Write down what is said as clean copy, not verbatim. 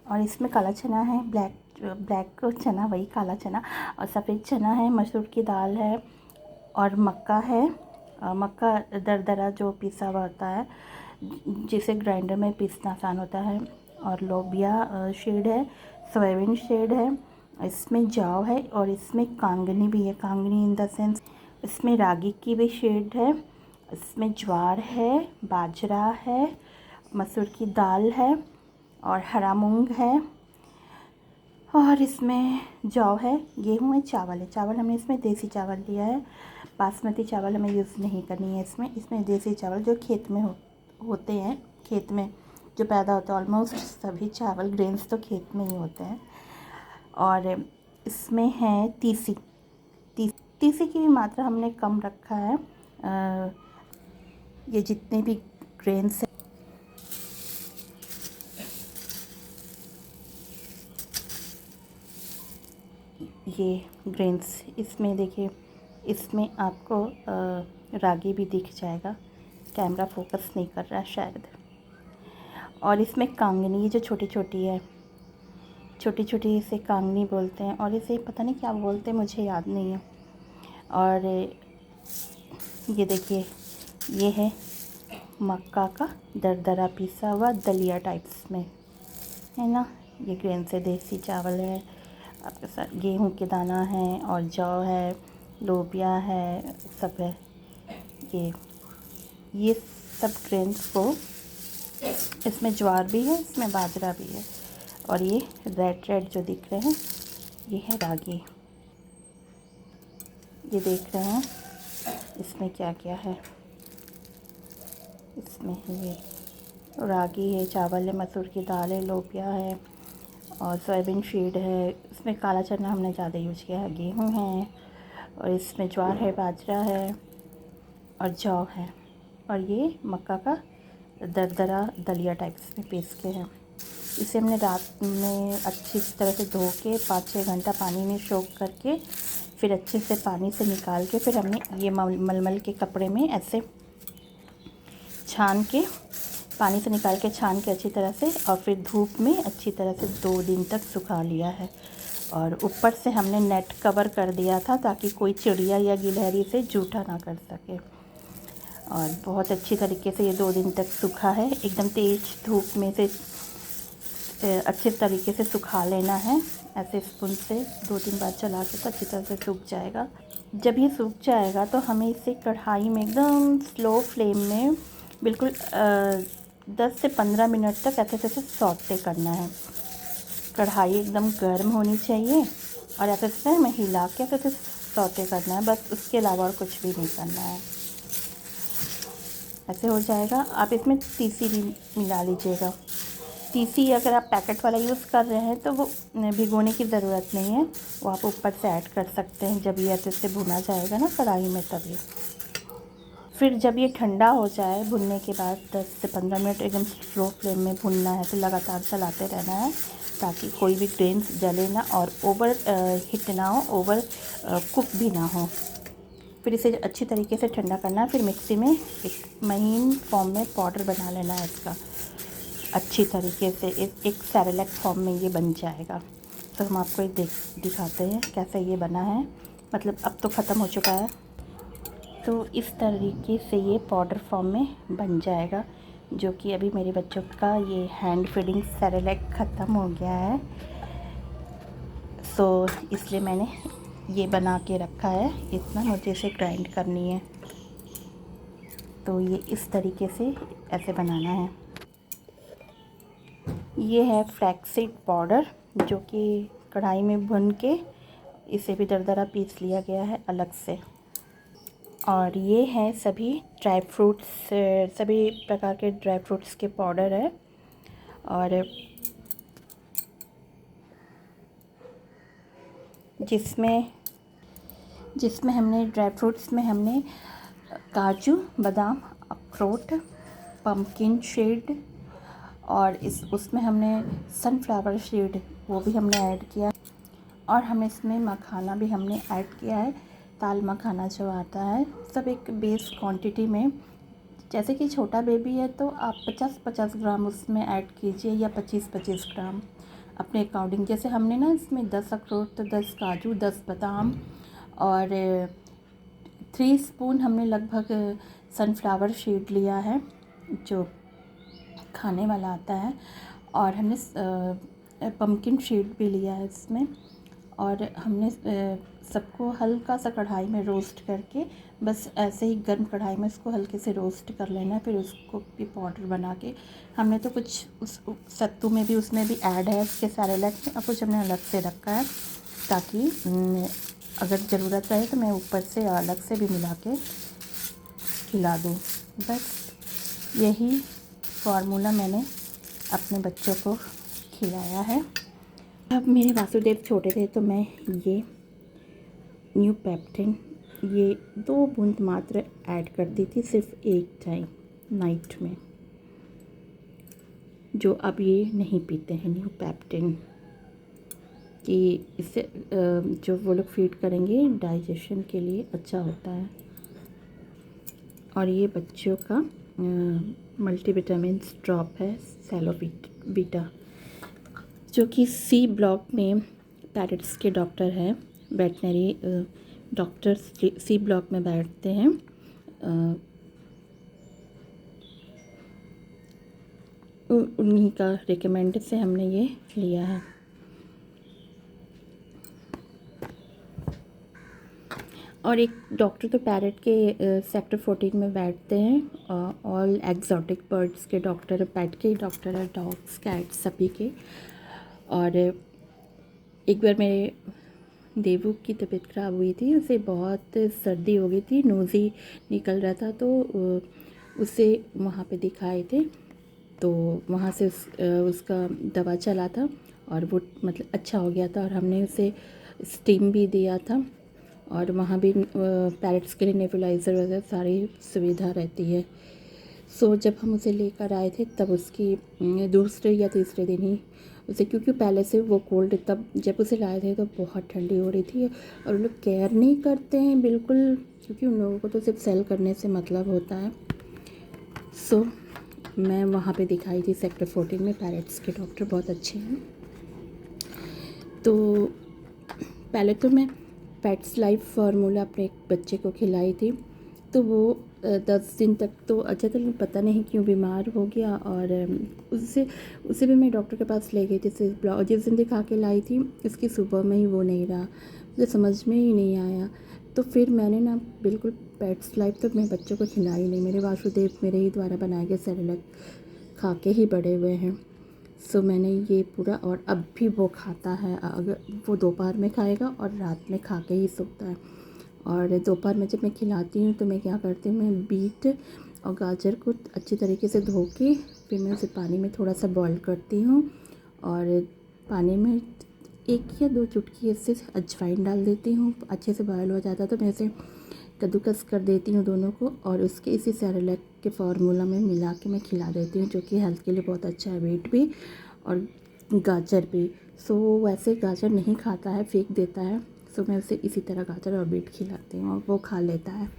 और इसमें काला चना है, ब्लैक चना, वही काला चना, और सफ़ेद चना है, मसूर की दाल है, और मक्का है। मक्का दरदरा जो पिसा हुआ होता है, जिसे ग्राइंडर में पीसना आसान होता है। और लोबिया शेड है, सोयाबीन शेड है, इसमें जौ है, और इसमें कांगनी भी है। कांगनी इन द सेंस इसमें रागी की भी शेड है। इसमें ज्वार है, बाजरा है, मसूर की दाल है, और हरा मूंग है, और इसमें जौ है, गेहूँ है, चावल है। चावल हमने इसमें देसी चावल लिया है, बासमती चावल हमें यूज़ नहीं करनी है इसमें देसी चावल जो खेत में होते हैं, खेत में जो पैदा होता है। ऑलमोस्ट सभी चावल ग्रेन्स तो खेत में ही होते हैं। और इसमें है तीसी की भी मात्रा हमने कम रखा है। ये जितने भी ग्रेन्स हैं, ये ग्रेन्स इसमें देखिए, इसमें आपको रागी भी दिख जाएगा। कैमरा फोकस नहीं कर रहा है शायद। और इसमें कांगनी, ये जो छोटी छोटी है, छोटी छोटी इसे कांगनी बोलते हैं, और इसे पता नहीं क्या बोलते हैं, मुझे याद नहीं है। और ये देखिए, ये है मक्का का दरदरा पिसा हुआ दलिया टाइप्स में, है ना। ये ग्रेन से देसी चावल है, आपके साथ गेहूं के दाना है, और जौ है, लोबिया है, सब है। ये सब ग्रेन्स को, इसमें ज्वार भी है, इसमें बाजरा भी है, और ये रेड जो दिख रहे हैं, ये है रागी। ये देख रहे हैं इसमें क्या क्या है। इसमें ये रागी है, चावल है, मसूर की दाल है, लोबिया है, और सोयाबीन सीड है। इसमें काला चना हमने ज़्यादा यूज किया है, गेहूँ है, और इसमें ज्वार है, बाजरा है, और जौ है, और ये मक्का का दरदरा दलिया टाइप्स में पीस के है। इसे हमने रात में अच्छी तरह से धो के 5-6 घंटा पानी में सोक करके, फिर अच्छे से पानी से निकाल के, फिर हमने ये मलमल के कपड़े में ऐसे छान के, पानी से निकाल के छान के अच्छी तरह से, और फिर धूप में अच्छी तरह से 2 दिन तक सुखा लिया है। और ऊपर से हमने नेट कवर कर दिया था ताकि कोई चिड़िया या गिलहरी से जूठा ना कर सके। और बहुत अच्छी तरीके से ये 2 दिन तक सूखा है। एकदम तेज़ धूप में से अच्छे तरीके से सुखा लेना है, ऐसे स्पून से 2-3 बार चला के तो अच्छी तरह से सूख जाएगा। जब ये सूख जाएगा तो हमें इसे कढ़ाई में एकदम स्लो फ्लेम में बिल्कुल 10 से 15 मिनट तक ऐसे ऐसे सौटे करना है। कढ़ाई एकदम गर्म होनी चाहिए, और ऐसे ऐसे हमें हिला के ऐसे ऐसे सौटे करना है, बस उसके अलावा और कुछ भी नहीं करना है। ऐसे हो जाएगा। आप इसमें तीसी भी मिला लीजिएगा। तीसी अगर आप पैकेट वाला यूज़ कर रहे हैं तो वो भिगोने की ज़रूरत नहीं है, वो आप ऊपर से ऐड कर सकते हैं जब ये ऐसे से भुना जाएगा ना कढ़ाई में तभी। फिर जब ये ठंडा हो जाए, भुनने के बाद 10 से 15 मिनट एकदम स्लो फ्लेम में भुनना है, तो लगातार चलाते रहना है ताकि कोई भी ग्रेन्स जले ना, और ओवर हिट ना हो, ओवर कुक भी ना हो। फिर इसे अच्छी तरीके से ठंडा करना है, फिर मिक्सी में एक महीन फॉर्म में पाउडर बना लेना है इसका। अच्छी तरीके से एक सेरेलैक फॉर्म में ये बन जाएगा। तो हम आपको दिखाते हैं कैसे ये बना है, मतलब अब तो ख़त्म हो चुका है। तो इस तरीके से ये पाउडर फॉर्म में बन जाएगा, जो कि अभी मेरे बच्चों का ये हैंड फीडिंग सेरेलैक ख़त्म हो गया है, तो इसलिए मैंने ये बना के रखा है। इतना मुझे इसे ग्राइंड करनी है, तो ये इस तरीके से ऐसे बनाना है। ये है फ्लैक्सीड पाउडर, जो कि कढ़ाई में भून के इसे भी दरदरा पीस लिया गया है अलग से। और ये है सभी ड्राई फ्रूट्स, सभी प्रकार के ड्राई फ्रूट्स के पाउडर है। और जिसमें हमने ड्राई फ्रूट्स में हमने काजू, बादाम, अखरोट, पम्पकिन सीड, और उसमें हमने सनफ्लावर सीड वो भी हमने ऐड किया, और हम इसमें मखाना भी हमने ऐड किया है, ताल मखाना जो आता है। सब एक बेस क्वांटिटी में, जैसे कि छोटा बेबी है तो आप 50-50 ग्राम उसमें ऐड कीजिए, या 25-25 ग्राम। अपने अकॉर्डिंग। जैसे हमने ना इसमें 10 अखरोट, तो 10 काजू, 10 बादाम और 3 स्पून हमने लगभग सनफ्लावर सीड लिया है, जो खाने वाला आता है। और हमने पम्पकिन सीड भी लिया है इसमें। और हमने सबको हल्का सा कढ़ाई में रोस्ट करके, बस ऐसे ही गर्म कढ़ाई में इसको हल्के से रोस्ट कर लेना है। फिर उसको भी पाउडर बना के हमने तो कुछ उस सत्तू में भी, उसमें भी ऐड है इसके सेरेलैक में, और कुछ हमने अलग से रखा है ताकि अगर ज़रूरत रहे तो मैं ऊपर से अलग से भी मिला के खिला दूँ। बस यही फार्मूला मैंने अपने बच्चों को खिलाया है। जब मेरे वासुदेव छोटे थे तो मैं ये न्यू पेप्टिन ये 2 बूंद मात्र ऐड करती थी, सिर्फ एक टाइम नाइट में, जो अब ये नहीं पीते हैं न्यू पेप्टिन, कि इससे जो वो लोग फीड करेंगे डाइजेशन के लिए अच्छा होता है। और ये बच्चों का मल्टीविटामिन ड्रॉप है सेलोवीटा, जो कि सी ब्लॉक में पैरेट्स के डॉक्टर हैं, वेटनरी डॉक्टर सी ब्लॉक में बैठते हैं। उन्हीं का रिकमेंड से हमने ये लिया है। और एक डॉक्टर तो पैरेट के सेक्टर 14 में बैठते हैं। ऑल एक्जॉटिक बर्ड्स के डॉक्टर, पेट के डॉक्टर है, डॉग्स, कैट्स सभी के। और एक बार मेरे देवू की तबीयत ख़राब हुई थी, उसे बहुत सर्दी हो गई थी, नोज़ी निकल रहा था, तो उसे वहाँ पे दिखाए थे। तो वहाँ से उसका दवा चला था और वो मतलब अच्छा हो गया था। और हमने उसे स्टीम भी दिया था। और वहाँ भी पैरेट्स के लिए नेबुलाइज़र वगैरह सारी सुविधा रहती है। सो जब हम उसे लेकर आए थे तब उसकी दूसरे या तीसरे दिन ही उसे, क्योंकि पहले से वो कोल्ड, तब जब उसे लाए थे तो बहुत ठंडी हो रही थी। और वो लोग केयर नहीं करते हैं बिल्कुल, क्योंकि उन लोगों को तो सिर्फ सेल करने से मतलब होता है। सो मैं वहाँ पे दिखाई थी सेक्टर 14 में, पैरेट्स के डॉक्टर बहुत अच्छे हैं। तो पहले तो मैं पेट्स लाइफ फार्मूला अपने एक बच्चे को खिलाई थी, तो वो 10 दिन तक तो अच्छा था, लेकिन पता नहीं क्यों बीमार हो गया। और उसे भी मैं डॉक्टर के पास ले गई थी। जिस दिन दिखा के लाई थी उसकी सुबह में ही वो नहीं रहा, मुझे समझ में ही नहीं आया। तो फिर मैंने ना बिल्कुल पेट्स लाइफ तो अपने बच्चों को खिलाई नहीं। मेरे वासुदेव मेरे ही द्वारा बनाए गए सेरेलैक खा के ही बड़े हुए हैं। सो मैंने ये पूरा, और अब भी वो खाता है। अगर वो दोपहर में खाएगा और रात में खा के ही सोता है। और दोपहर में जब मैं खिलाती हूँ तो मैं क्या करती हूँ, मैं बीट और गाजर को अच्छी तरीके से धो के फिर मैं उसे पानी में थोड़ा सा बॉईल करती हूँ। और पानी में 1 या 2 चुटकी इससे अजवाइन डाल देती हूँ। अच्छे से बॉयल हो जाता है तो मैं इसे कद्दूकस कर देती हूँ दोनों को, और उसके इसी सेरेलैक के फार्मूला में मिला के मैं खिला देती हूँ, जो कि हेल्थ के लिए बहुत अच्छा है, वेट भी और गाजर भी। सो वैसे गाजर नहीं खाता है, फेंक देता है। सो मैं उसे इसी तरह गाजर और बीट खिलाती हूँ और वो खा लेता है।